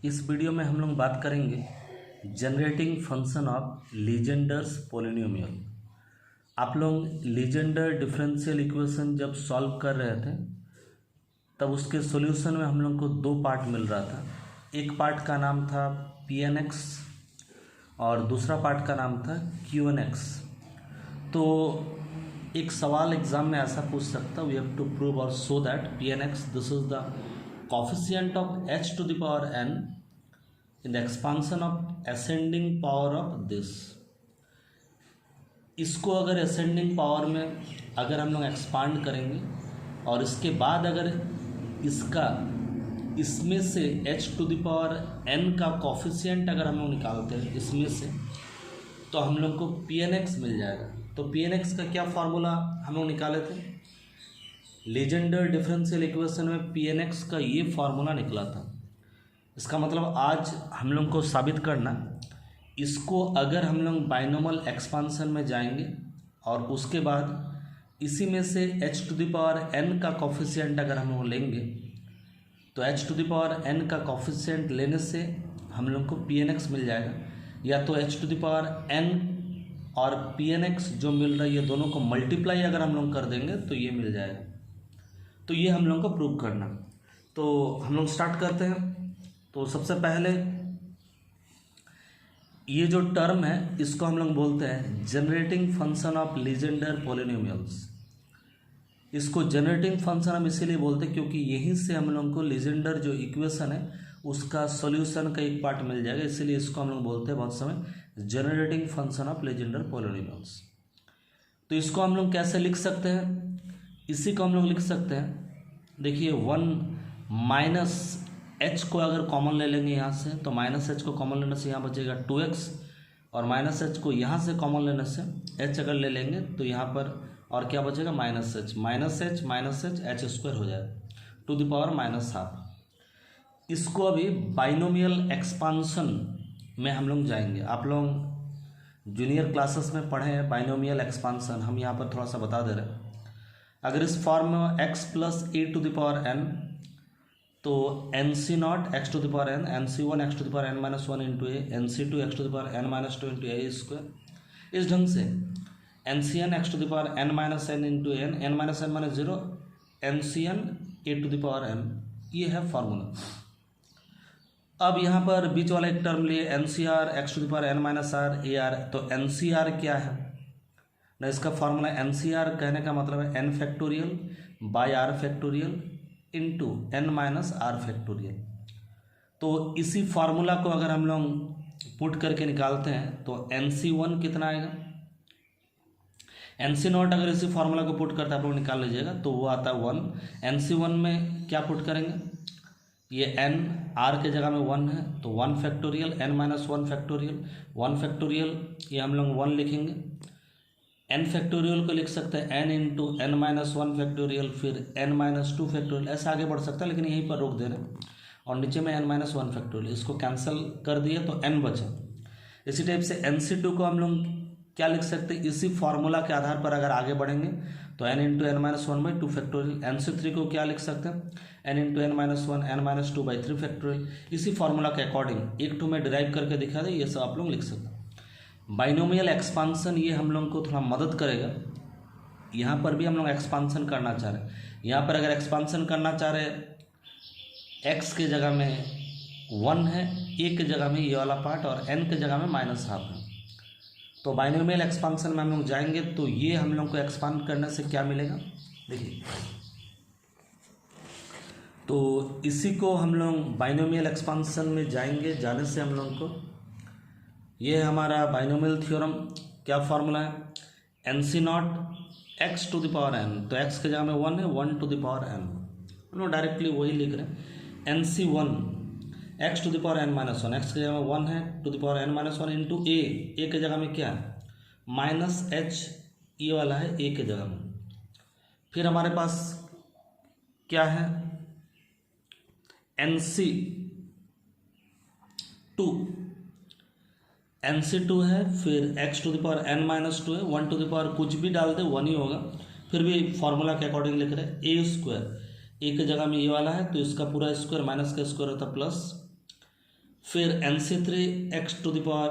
इस वीडियो में हम लोग बात करेंगे generating function of Legendre's polynomial. आप लोग लीजेंडर डिफरेंशियल इक्वेशन जब सॉल्व कर रहे थे तब उसके सॉल्यूशन में हम लोग को दो पार्ट मिल रहा था। एक पार्ट का नाम था Pnx और दूसरा पार्ट का नाम था Qnx। तो एक सवाल एग्जाम में ऐसा पूछ सकता, वी हैव टू प्रूव और show that Pnx this is the coefficient of h to the power n in the expansion of ascending power of this। इसको अगर ascending power में अगर हम लोग एक्सपांड करेंगे और इसके बाद अगर इसका इसमें से h to the power n का कोफिशिएंट अगर हम लोग निकालते हैं इसमें से, तो हम लोग को Pnx मिल जाएगा। तो Pnx का क्या फार्मूला हम लोग निकाले थे, लीजेंडर डिफरेंशियल इक्वेशन में Pnx का ये फार्मूला निकला था। इसका मतलब आज हम लोग को साबित करना, इसको अगर हम लोग बाइनोमियल एक्सपांशन में जाएंगे और उसके बाद इसी में से h to the power n का कोफिशिएंट अगर हम लोग लेंगे तो h to the power n का कोफिशिएंट लेने से हम लोग को Pnx मिल जाएगा, या तो h to the power n और Pnx जो मिल रहा है ये दोनों को मल्टीप्लाई अगर हम लोग कर देंगे तो ये मिल जाएगा। तो ये हम लोग को प्रूव करना। तो हम लोग स्टार्ट करते हैं। तो सबसे पहले ये जो टर्म है इसको हम लोग बोलते हैं generating function of Legender polynomials. इसको जनरेटिंग फंक्शन हम इसीलिए बोलते हैं क्योंकि यहीं से हम लोग को लीजेंडर जो इक्वेशन है उसका सॉल्यूशन का एक पार्ट मिल जाएगा, इसीलिए इसको हम लोग बोलते हैं बहुत समय generating function of Legender polynomials. तो इसको हम लोग कैसे लिख सकते हैं, इसी को हम लोग लिख सकते हैं। देखिए 1 माइनस एच को अगर कॉमन ले लेंगे यहाँ से तो माइनस एच को कॉमन लेने से यहाँ बचेगा 2x, और माइनस एच को यहाँ से कॉमन लेने से h अगर ले लेंगे तो यहाँ पर और क्या बचेगा minus H minus H H square हो जाएगा टू द पावर -12। इसको अभी बाइनोमियल एक्सपांशन में हम लोग जाएंगे। आप लोग जूनियर क्लासेस में पढ़े हैं बाइनोमियल एक्सपांशन, हम यहाँ पर थोड़ा सा बता दे रहे हैं। अगर इस फॉर्म में x plus a to the power n तो nc not x to the power n, nc1 x to the power n minus 1 into a, nc2 x to the power n minus 2 into a square. इस ढंग से ncn x to the power n minus n into n, n minus n minus 0, ncn a to the power n, ये है formula. अब यहाँ पर बीच वाला एक टर्म लिए ncr x to the power n minus r a r. तो ncr क्या है ना, इसका फॉर्मूला ncr कहने का मतलब है n factorial by r factorial into n minus r factorial. तो इसी फार्मूला को अगर हम लोग पुट करके निकालते हैं तो nc1 कितना आएगा, nc नॉट अगर इसी फार्मूला को पुट करते आप लोग निकाल लीजिएगा तो वो आता है 1। nc1 में क्या पुट करेंगे, ये n r के जगह में 1 है तो 1 factorial n minus 1 factorial, 1 factorial ये हम लोग 1 लिखेंगे। n फैक्टोरियल को लिख सकते हैं n into n minus 1 factorial, फिर n माइनस 2 फैक्टोरियल, ऐसा आगे बढ़ सकता है लेकिन यहीं पर रोक दे रहे हैं। और नीचे में n माइनस 1 फैक्टोरियल, इसको कैंसिल कर दिए तो n बचा। इसी टाइप से nc2 को हम लोग क्या लिख सकते हैं, इसी फार्मूला के आधार पर अगर आगे बढ़ेंगे तो n into n minus 1 by 2 factorial. nc3 को क्या लिख सकते हैं, n into n minus 1 n minus 2 by 3 factorial. इसी फार्मूला के अकॉर्डिंग एक टू में डिराइव करके दिखा दे, ये सब आप लोग लिख सकते हैं। बाइनोमियल एक्सपांशन ये हम लोग को थोड़ा मदद करेगा। यहाँ पर भी हम लोग एक्सपांशन करना चाह रहे हैं, यहाँ पर अगर एक्सपांशन करना चाह रहे हैं x के जगह में 1 है, a के जगह में ये वाला पार्ट और n के जगह में -12 है। तो बाइनोमियल एक्सपांशन में हम लोग जाएंगे तो ये हम लोग को एक्सपांड करने से क्या मिलेगा, देखिए। तो इसी को हम लोग बाइनोमियल एक्सपांशन में जाएंगे, जाने से हम लोग को ये हमारा बाइनोमियल थ्योरम क्या फार्मूला है, nc not x to the power n, तो x के जगह में 1 है, 1 टू द पावर n, हम लोग डायरेक्टली वही लिख रहे हैं। nc1 x to the power n minus 1, x के जगह में 1 है to the power n minus 1 into a के जगह में क्या है माइनस h, ये वाला है a के जगह में। फिर हमारे पास क्या है nc2 है, फिर x to the power n minus 2 है, 1 टू द पावर कुछ भी डाल दे 1 ही होगा। फिर भी फार्मूला के अकॉर्डिंग लिख रहे हैं a स्क्वायर, ए के जगह में ये वाला है तो इसका पूरा स्क्वायर माइनस का स्क्वायर होता है प्लस फिर NC3 x to the power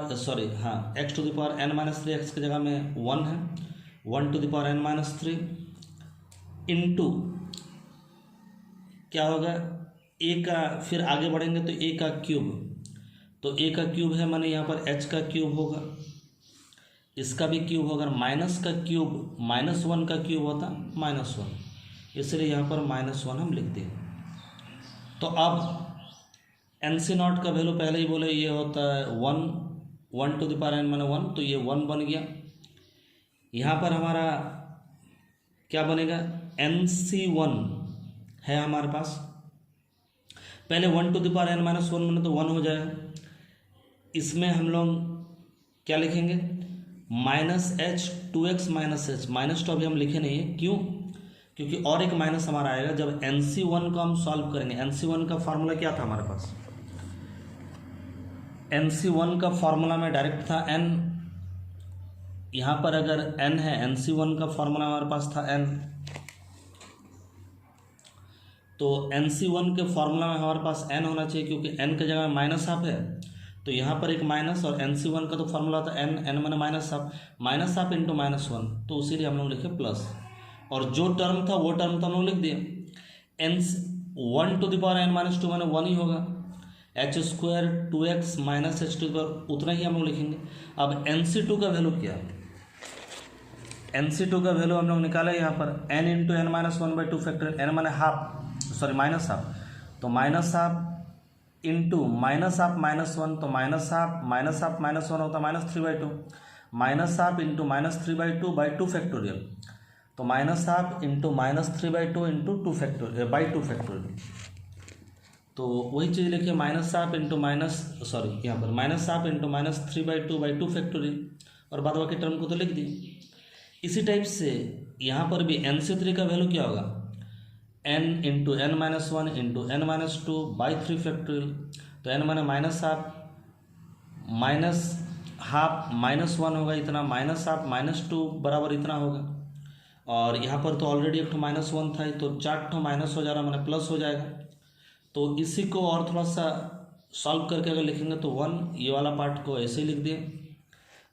x to the power n-3 x की जगह में 1 है, 1 to the power n-3 into क्या होगा a का, फिर आगे बढ़ेंगे तो a का क्यूब, तो a का क्यूब है माने यहाँ पर h का क्यूब होगा, इसका भी क्यूब होगा, माइनस का क्यूब -1 का क्यूब होता -1, इसलिए यहाँ पर -1 हम लिख दें। तो अब NC0 का वैल्यू पहले ही बोले ये होता है 1 टू द पावर n माने 1, तो ये 1 बन गया। यहाँ पर हमारा क्या बनेगा, NC1 है हमारे पास, पहले 1 टू द पावर n -1 बने तो 1 हो जाएगा, इसमें हम लोग क्या लिखेंगे -h 2x -h, माइनस तो अभी हम लिखे नहीं है, क्यों, क्योंकि और एक माइनस हमारा आएगा जब NC1 को हम सॉल्व करेंगे। NC1 का फॉर्मूला क्या था हमारे पास, NC1 का फॉर्मूला में डायरेक्ट था n, यहाँ पर अगर n है, NC1 का फॉर्मूला हमारे पास था n, तो NC1 के फॉर्मूला में हमारे पास n होना चाहिए, क्योंकि n की जगह माइनस हाफ है, तो यहाँ पर एक माइनस, और NC1 का तो फॉर्मूला था n मैंने माइनस हाफ इंटू -1, तो उसीलिए हम लोग लिखे प्लस, और जो टर्म था वो टर्म तो हम लोग लिख दिए। n 1 to the power n -2 माने 1 ही होगा, h square 2x -h to the power उतना ही हम लोग लिखेंगे। अब NC2 का वैल्यू क्या है, NC2 का वैल्यू हम लोग निकाला यहाँ पर n into n-1/2 factor, n माने माइनस हाफ, तो minus half into minus half -1, तो माइनस हाफ -1 होता -3/2, माइनस हाफ इंटू -3/2 फैक्टोरियल, तो minus half into -3/2 into 2 factorial, तो वही चीज़ लिखिए माइनस हाफ इंटू यहाँ पर माइनस हाफ इंटू -3/2 फैक्टोरियल, और बाद बाकी टर्म को तो लिख दिए। इसी टाइप से यहाँ पर भी NC3 का वैल्यू क्या होगा, n into n-1 into n-2/3 factorial, तो n माने हाफ -1 होगा इतना, -2 बराबर इतना होगा, और यहाँ पर तो ऑलरेडी एक -1 था, तो 4 माइनस हो जा रहा मैंने प्लस हो जाएगा। तो इसी को और थोड़ा सा सॉल्व करके अगर लिखेंगे तो 1, ये वाला पार्ट को ऐसे ही लिख दिए,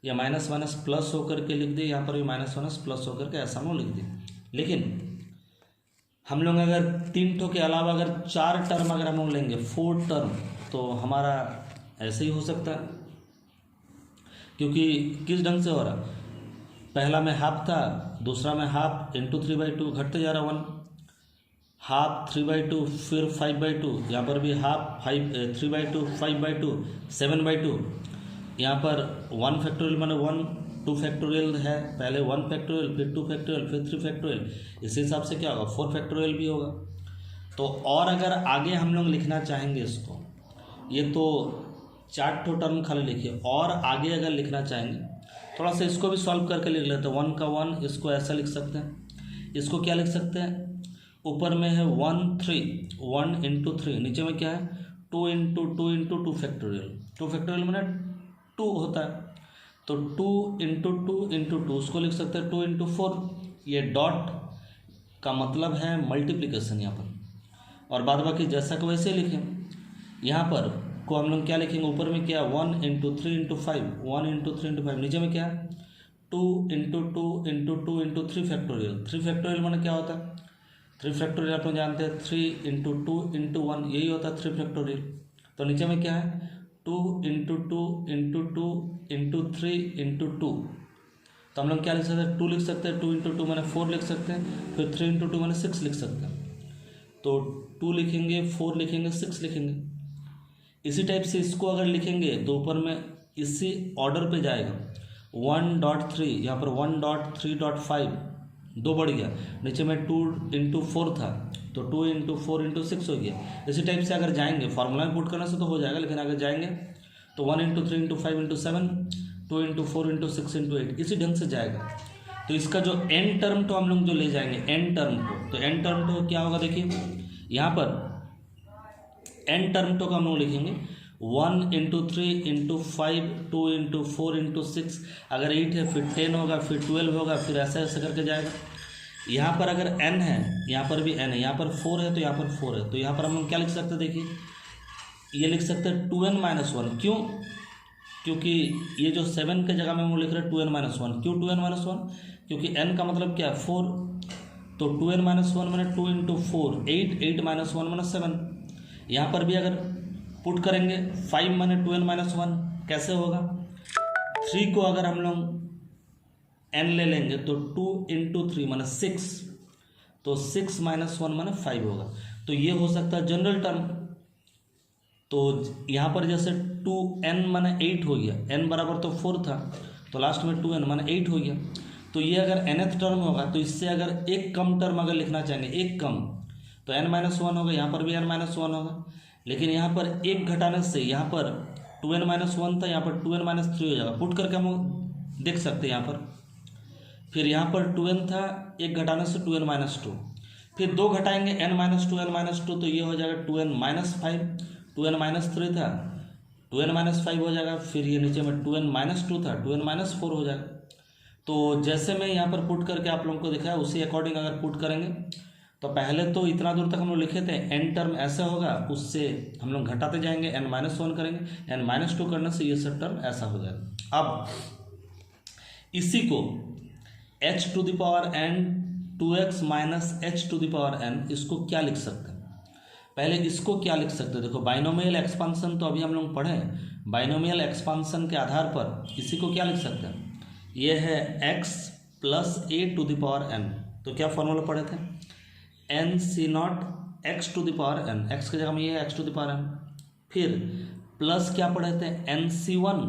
या माइनस प्लस होकर के लिख दिए, यहाँ पर भी माइनस प्लस होकर के ऐसा हम लिख दिए। लेकिन हम लोग अगर 3 ठो के अलावा अगर 4 टर्म अगर हम लोग लेंगे 4 टर्म, तो हमारा ऐसे ही हो सकता है, क्योंकि किस ढंग से हो रहा, पहला में हाफ था, दूसरा में हाफ इंटू 3/2 घटते जा रहा 1, हाफ 3/2, फिर 5/2, यहाँ पर भी हाफ 3/2 5/2 7/2, यहाँ पर 1 फैक्टोरियल माने 1 2 फैक्टोरियल है, पहले 1 फैक्टोरियल फिर 2 फैक्टोरियल फिर 3 फैक्टोरियल, इस हिसाब से क्या होगा 4 फैक्टोरियल भी होगा। तो और अगर आगे हम लोग लिखना चाहेंगे इसको, ये तो 4 ठो टर्म खाली लिखिए, और आगे अगर लिखना चाहेंगे थोड़ा सा इसको भी सॉल्व करके लिख लेते हैं। 1 का 1 इसको ऐसा लिख सकते हैं, इसको क्या लिख सकते हैं, ऊपर में है 1 इंटू 3, नीचे में क्या है 2 इंटू 2 फैक्टोरियल, 2 फैक्टोरियल मैंने 2 होता है, तो 2 इंटू 2 उसको लिख सकते हैं 2 इंटू 4, ये डॉट का मतलब है मल्टीप्लिकेशन यहाँ पर, और बाद बाकी जैसा कि वैसे लिखें। यहाँ पर को हम लोग क्या लिखेंगे, ऊपर में क्या 1 इंटू 3 इंटू 5, 1 इंटू 3 इंटू 5, नीचे में क्या है 2 इंटू 2 इंटू 3 फैक्टोरियल, 3 फैक्टोरियल मैंने क्या होता है 3 फैक्टोरियल आप लोग जानते हैं 3 इंटू 2 इंटू 1, यही होता है 3 फैक्टोरियल। तो नीचे में क्या है 2 इंटू 2 इंटू 2 इंटू 3 इंटू 2, तो हम लोग क्या लिख सकते हैं 2 लिख सकते हैं, 2 इंटू 2 मैंने 4 लिख सकते हैं, फिर 3 इंटू 2 मैंने 6 लिख सकते हैं, तो 2 लिखेंगे 4 लिखेंगे 6 लिखेंगे। इसी टाइप से इसको अगर लिखेंगे तो ऊपर में इसी ऑर्डर पे जाएगा 1.3, यहाँ पर 1.3.5 2 बढ़ गया, नीचे में 2 इंटू 4 था, तो 2 इंटू 4 इंटू 6 हो गया। इसी टाइप से अगर जाएंगे फॉर्मूला में पुट करने से तो हो जाएगा, लेकिन अगर जाएंगे तो 1 into 3 into 5 into 7, 2 into 4 into 6 into 8, इसी ढंग से जाएगा। तो इसका जो एन टर्म तो हम लोग जो ले जाएंगे एन टर्म तो एन टर्म तो क्या होगा, देखिए यहाँ पर एन टर्म तो का हम लोग लिखेंगे 1 इंटू 3 इंटू 5, 2 इंटू 4 इंटू 6, अगर 8 है फिर 10 होगा, फिर 12 होगा, फिर ऐसा ऐसा करके जाएगा। यहाँ पर अगर n है, यहाँ पर भी n है, यहाँ पर 4 है तो यहाँ पर 4 है, तो यहाँ पर हम लोग क्या लिख सकते हैं, देखिए ये लिख सकते हैं 2n-1। क्यों? क्योंकि ये जो 7 के जगह में हम लिख रहे हैं 2n-1। क्यों 2n-1? क्योंकि n का मतलब क्या है 4, तो 2n-1 मैंने 2 इंटू 4 8, 8-1 मैंने 7। यहाँ पर भी अगर पुट करेंगे 5 मैंने 2n-1 कैसे होगा? 3 को अगर हम लोग n ले लेंगे तो 2 इंटू 3 मैंने 6, तो 6-1 मैंने 5 होगा। तो ये हो सकता है जनरल टर्म। तो यहाँ पर जैसे 2n माने 8 हो गया, n बराबर तो 4 था, तो लास्ट में 2n माने 8 हो गया। तो ये अगर nth टर्म होगा तो इससे अगर एक कम टर्म अगर लिखना चाहेंगे, एक कम, तो n-1 होगा, यहाँ पर भी n-1 होगा। लेकिन यहाँ पर एक घटाने से यहाँ पर 2n-1 था, यहाँ पर 2n-3 हो जाएगा। पुट करके हम देख सकते हैं यहाँ पर। फिर यहाँ पर 2n था, एक घटाने से 2n-2, फिर 2 घटाएंगे n-2 तो ये हो जाएगा 2n-5, 2n-3 था 2n-5 हो जाएगा। फिर ये नीचे में 2n-2 था 2n-4 हो जाएगा। तो जैसे मैं यहाँ पर पुट करके आप लोगों को दिखाया उसी अकॉर्डिंग अगर पुट करेंगे तो पहले तो इतना दूर तक हम लोग लिखे थे n टर्म ऐसा होगा, उससे हम लोग घटाते जाएंगे, n-1 करेंगे, n-2 करने से ये सब टर्म ऐसा हो जाएगा। अब इसी को h⁴n 2x माइनस h⁴n इसको क्या लिख सकते हैं? पहले इसको क्या लिख सकते हैं? देखो बाइनोमियल एक्सपांसन तो अभी हम लोग पढ़े, बाइनोमियल एक्सपांसन के आधार पर इसी को क्या लिख सकते हैं? ये है x प्लस a⁴n। तो क्या फॉर्मूला पढ़े थे? n⁴ x⁴n, x की जगह में ये है x⁴n। फिर प्लस क्या पढ़े थे? n⁴1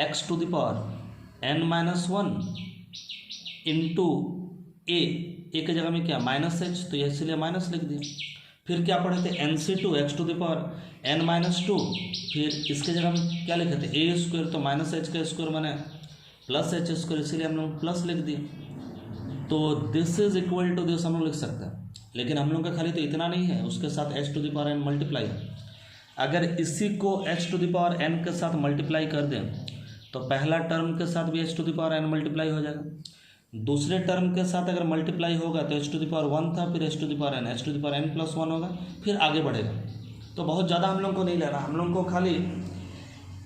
x⁴n-1 इंटू a की जगह में क्या -h, तो ये इसलिए माइनस लिख दिया। फिर क्या पढ़े थे? n⁴2 x⁴n-2, फिर इसके जगह में क्या लिखे थे? a², तो -h² माने +h², इसीलिए हम लोग प्लस लिख दिए। तो this is equal to this हम लोग लिख सकते हैं। लेकिन हम लोग का खाली तो इतना नहीं है, उसके साथ h⁴n मल्टीप्लाई है। अगर इसी को h⁴n के साथ मल्टीप्लाई कर दें तो पहला टर्म के साथ भी h⁴n मल्टीप्लाई हो जाएगा, दूसरे टर्म के साथ अगर मल्टीप्लाई होगा तो h⁴1 था, फिर h⁴n+1 होगा, फिर आगे बढ़ेगा। तो बहुत ज़्यादा हम लोग को नहीं लेना, हम लोग को खाली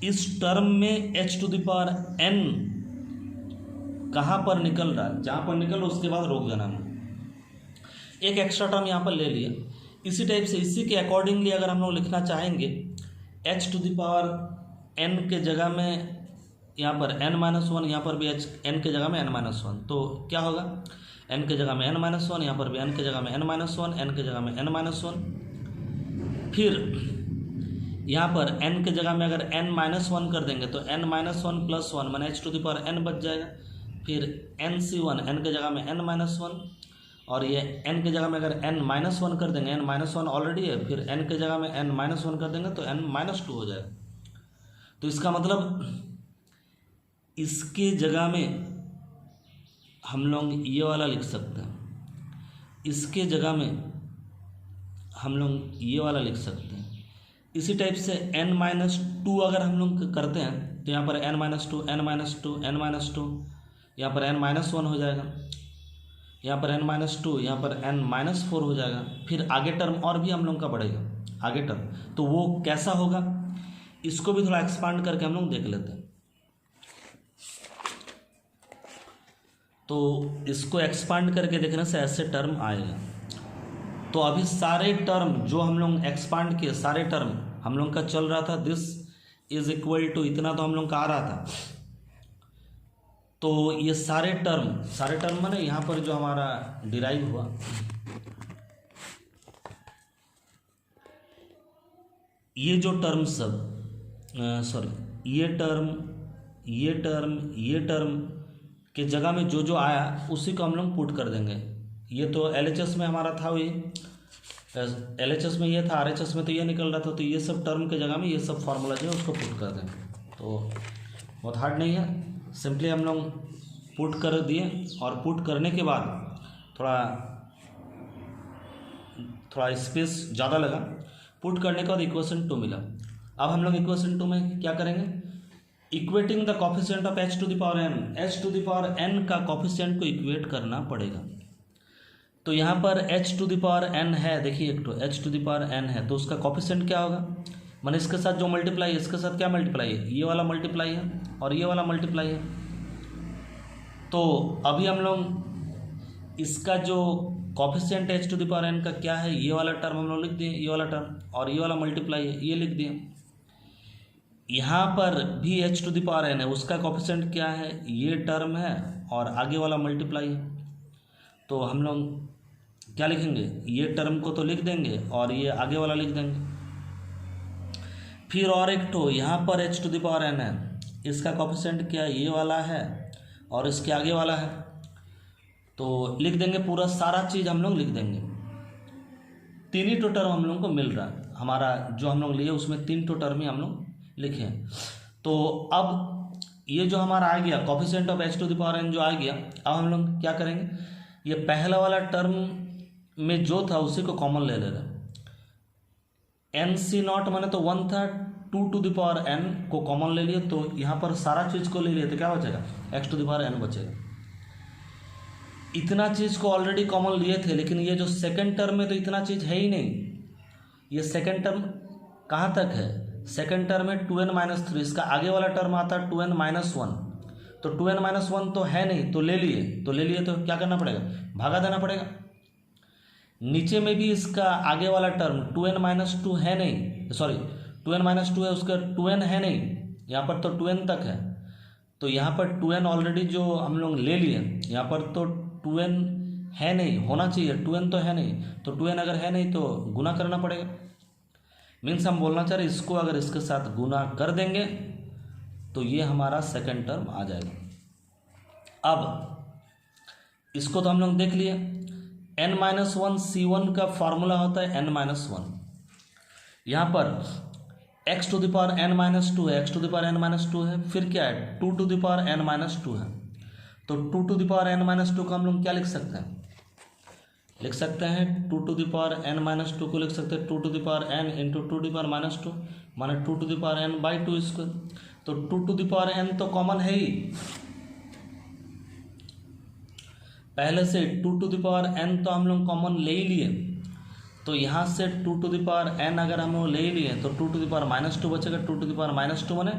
इस टर्म में h⁴n कहाँ पर निकल रहा है, जहाँ पर निकल उसके बाद रोक देना। एक एक्स्ट्रा टर्म यहाँ पर ले लिया। इसी टाइप से इसी के अकॉर्डिंगली अगर हम लोग लिखना चाहेंगे h⁴n के जगह में यहाँ पर n-1, यहाँ पर भी n के जगह में n-1, तो क्या होगा? n के जगह में n-1, यहाँ पर भी n के जगह में n-1, n के जगह में n-1। फिर यहाँ पर n के जगह में अगर n-1 कर देंगे तो n-1+1 माने h⁴n बच जाएगा। फिर n⁴1 n के जगह में n-1, और ये n के जगह में अगर n-1 कर देंगे, n-1 ऑलरेडी है, फिर n के जगह में n-1 कर देंगे तो n-2 हो जाएगा। तो इसका मतलब इसके जगह में हम लोग ये वाला लिख सकते हैं, इसके जगह में हम लोग ये वाला लिख सकते हैं। इसी टाइप से n-2 अगर हम लोग करते हैं तो यहाँ पर n-2, n-2, n-2, यहाँ पर n-1 हो जाएगा, यहाँ पर n-2, यहाँ पर n-4 हो जाएगा। फिर आगे टर्म और भी हम लोग का बढ़ेगा, आगे टर्म, तो वो कैसा होगा इसको भी थोड़ा एक्सपांड करके हम लोग देख लेते हैं। तो इसको एक्सपांड करके देखने से ऐसे टर्म आएगा। तो अभी सारे टर्म जो हम लोग एक्सपांड किए, सारे टर्म हम लोग का चल रहा था दिस इज इक्वल टू इतना, तो हम लोग का आ रहा था। तो ये सारे टर्म माने यहाँ पर जो हमारा डिराइव हुआ, ये जो टर्म सब ये टर्म के जगह में जो आया उसी को हम लोग पुट कर देंगे। ये तो LHS में हमारा था, वही LHS में ये था, RHS में तो ये निकल रहा था। तो ये सब टर्म के जगह में ये सब फार्मूला जो है उसको पुट कर देंगे। तो बहुत हार्ड नहीं है, सिंपली हम लोग पुट कर दिए, और पुट करने के बाद थोड़ा स्पेस ज़्यादा लगा। पुट करने के बाद इक्वेशन 2 मिला। अब हम लोग इक्वेशन 2 में क्या करेंगे? Equating the coefficient of h⁴n का कॉफिशिएंट को इक्वेट करना पड़ेगा। तो यहाँ पर h⁴n है, देखिए एक तो h⁴n है, तो उसका कॉफिशिएंट क्या होगा? मैंने इसके साथ जो मल्टीप्लाई है, इसके साथ क्या मल्टीप्लाई है, ये वाला मल्टीप्लाई है और ये वाला मल्टीप्लाई है। तो अभी हम लोग इसका जो coefficient h to the power n का क्या है, ये वाला टर्म हम लोग लिख दिए, ये वाला टर्म, और ये वाला मल्टीप्लाई है, ये लिख दिए। यहाँ पर भी h to the power n है, उसका कॉफिशिएंट क्या है, ये टर्म है और आगे वाला मल्टीप्लाई है। तो हम लोग क्या लिखेंगे, ये टर्म को तो लिख देंगे और ये आगे वाला लिख देंगे। फिर और एक तो यहाँ पर h to the power n है, इसका कॉफिशिएंट क्या है, ये वाला है और इसके आगे वाला है। तो लिख देंगे पूरा सारा चीज़ हम लोग लिख देंगे। तीन ही तो टर्म हम लोग को मिल रहा है, हमारा जो हम लोग लिए उसमें 3 तो टर्म ही हम लोग लिखे हैं। तो अब ये जो हमारा आ गया coefficient of h to the power n जो आ गया, अब हम लोग क्या करेंगे, ये पहला वाला टर्म में जो था उसी को कॉमन ले ले रहे। NC0 माने तो 1 था, 2 टू द पावर n को कॉमन ले लिए, तो यहाँ पर सारा चीज़ को ले लिए तो क्या बचेगा, x to the power n बचेगा। इतना चीज़ को ऑलरेडी कॉमन लिए थे, लेकिन ये जो सेकंड टर्म में तो इतना चीज़ है ही नहीं। ये सेकंड टर्म कहाँ तक है, सेकंड टर्म है 2n माइनस 3, इसका आगे वाला टर्म आता है 2n माइनस 1, तो 2n माइनस 1 तो है नहीं, तो ले लिए तो क्या करना पड़ेगा, भागा देना पड़ेगा। नीचे में भी इसका आगे वाला टर्म 2n माइनस 2 है नहीं, सॉरी 2n माइनस 2 है, उसका 2n है नहीं, यहाँ पर तो 2n तक है। तो यहाँ पर 2n ऑलरेडी जो हम लोग ले लिए, यहाँ पर तो 2n है नहीं, होना चाहिए 2n तो है नहीं, तो 2n अगर है नहीं तो गुना करना पड़ेगा। मीन्स हम बोलना चाह रहे इसको अगर इसके साथ गुना कर देंगे तो ये हमारा सेकंड टर्म आ जाएगा। अब इसको तो हम लोग देख लिए, n-1 C1 का फॉर्मूला होता है n-1। यहाँ पर x to the power n-2 है, x to the power n-2 है, फिर क्या है 2 टू द पावर n-2 है। तो 2 टू द पावर n-2 को हम लोग क्या लिख सकते हैं, लिख सकते हैं 2 टू द पावर n-2 को लिख सकते हैं 2 to the power n into 2 to the power -2 माने 2 to the power n by 2 square. तो 2 टू द पावर n तो कॉमन है ही, पहले से 2 टू द पावर n तो हम लोग कॉमन ले ही लिए। तो यहाँ से 2 टू द पावर n अगर हम लोग ले ही लिए तो 2 टू द पावर -2 बचेगा, 2 टू द पावर -2 माने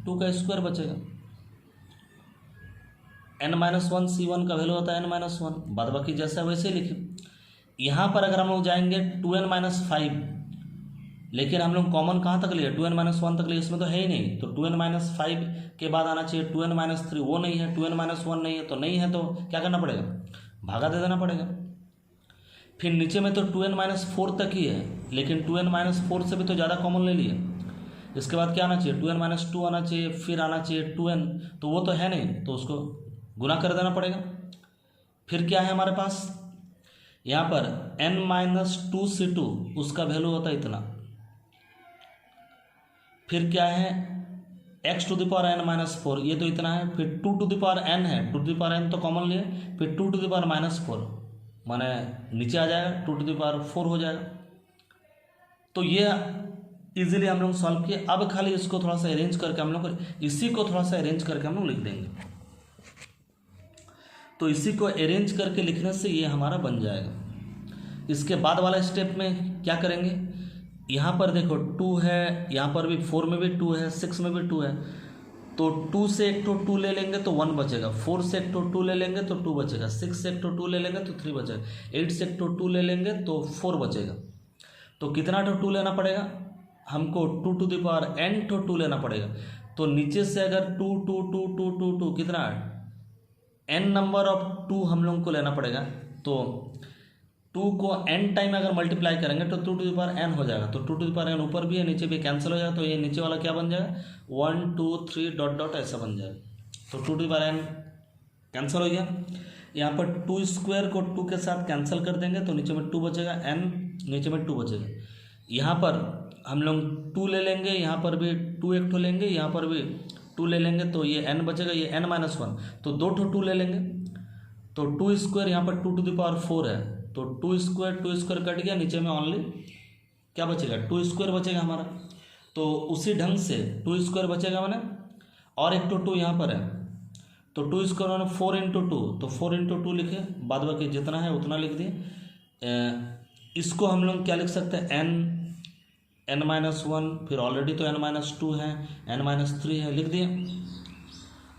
2 का स्क्वायर बचेगा। n-1 C1 का वैल्यू होता है n-1, बाद बाकी जैसा वैसे लिखे। यहाँ पर अगर हम लोग जाएंगे 2n-5, लेकिन हम लोग कॉमन कहाँ तक लिए, 2n-1 तक लिए, इसमें तो है ही नहीं। तो 2n-5 के बाद आना चाहिए 2n-3, वो नहीं है, 2n-1 नहीं है, तो नहीं है तो क्या करना पड़ेगा, भागा दे देना पड़ेगा। फिर नीचे में तो 2n-4 तक ही है, लेकिन 2n-4 से भी तो ज़्यादा कॉमन ले लिए। इसके बाद क्या आना चाहिए, 2n-2 आना चाहिए, फिर आना चाहिए 2n, तो वो तो है नहीं, तो उसको गुना कर देना पड़ेगा। फिर क्या है हमारे पास, यहाँ पर n-2 C2 उसका वैल्यू होता है इतना। फिर क्या है x to the power n-4, ये तो इतना है। फिर 2 टू द पावर n है, 2 टू द पावर n तो कॉमन लिए, फिर 2 टू द पावर -4 माने नीचे आ जाएगा, 2 टू द पावर 4 हो जाएगा। तो ये इजीली हम लोग सॉल्व किए। अब खाली इसको थोड़ा सा अरेंज करके हम लोग, इसी को थोड़ा सा अरेंज करके हम लोग लिख देंगे। तो इसी को अरेंज करके लिखने से ये हमारा बन जाएगा। इसके बाद वाला स्टेप में क्या करेंगे, यहाँ पर देखो 2 है, यहाँ पर भी 4 में भी 2 है, 6 में भी 2 है, तो 2 से एक तो 2 ले लेंगे तो 1 बचेगा, 4 से एक तो 2 ले लेंगे तो 2 बचेगा, 6 से एक तो 2 ले लेंगे तो 3 बचेगा, 8 से एक तो 2 ले लेंगे तो 4 बचेगा। तो कितना तो 2 लेना पड़ेगा हमको, 2 टू द पावर n तो 2 लेना पड़ेगा। तो नीचे से अगर 2 2 2 2 2 2 कितना n नंबर ऑफ 2 हम लोग को लेना पड़ेगा। तो 2 को n टाइम अगर मल्टीप्लाई करेंगे तो 2 टू द पावर n हो जाएगा। तो 2 टू द पावर n ऊपर भी है नीचे भी कैंसिल हो जाएगा, तो ये नीचे वाला क्या बन जाएगा 1 2 3 डॉट डॉट ऐसा बन जाएगा। तो 2 to the power n cancel हो गया। यहाँ पर 2 स्क्वायर को 2 के साथ कैंसिल कर देंगे तो नीचे में 2 बचेगा, n नीचे में 2 बचेगा। यहाँ पर हम लोग 2 ले लेंगे, यहाँ पर भी 2 एक ठो लेंगे, यहाँ पर भी 2 ले लेंगे, तो ये n बचेगा, ये n-1, तो 2 ठो 2 ले लेंगे। तो 2 स्क्वायर यहाँ पर 2 टू द पावर 4 है, तो 2 स्क्वायर कट गया, नीचे में ओनली क्या बचेगा 2 स्क्वायर बचेगा हमारा। तो उसी ढंग से 2 स्क्वायर बचेगा मैंने, और एक तो 2 यहाँ पर है, तो 2 स्क्वायर मैंने 4 इंटू 2, तो 4 इंटू 2 लिखे, बाद बाकी जितना है उतना लिख दिए। इसको हम लोग क्या लिख सकते हैं, n n-1, फिर ऑलरेडी तो n-2 है, n-3 है, लिख दिए।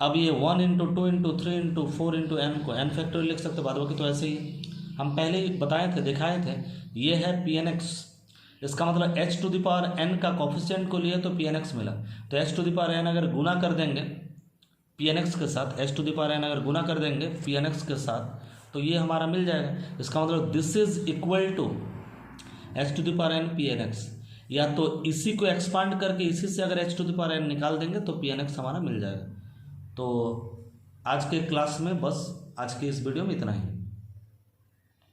अब ये 1 into 2 into 3 into 4 into n को n फैक्टोरियल लिख सकते, बाद बाकी तो ऐसे ही हम पहले ही बताए थे, दिखाए थे। ये है Pnx, इसका मतलब h to the power n का कॉफिशिएंट को लिए तो Pnx मिला। तो h to the power n अगर गुना कर देंगे Pnx के साथ, h to the power n अगर गुना कर देंगे Pnx के साथ, तो ये हमारा मिल जाएगा। इसका मतलब this is equal to h to the power n Pnx, या तो इसी को एक्सपांड करके इसी से अगर h to the power n निकाल देंगे तो Pnx हमारा मिल जाएगा। तो आज के क्लास में बस, आज के इस वीडियो में इतना ही।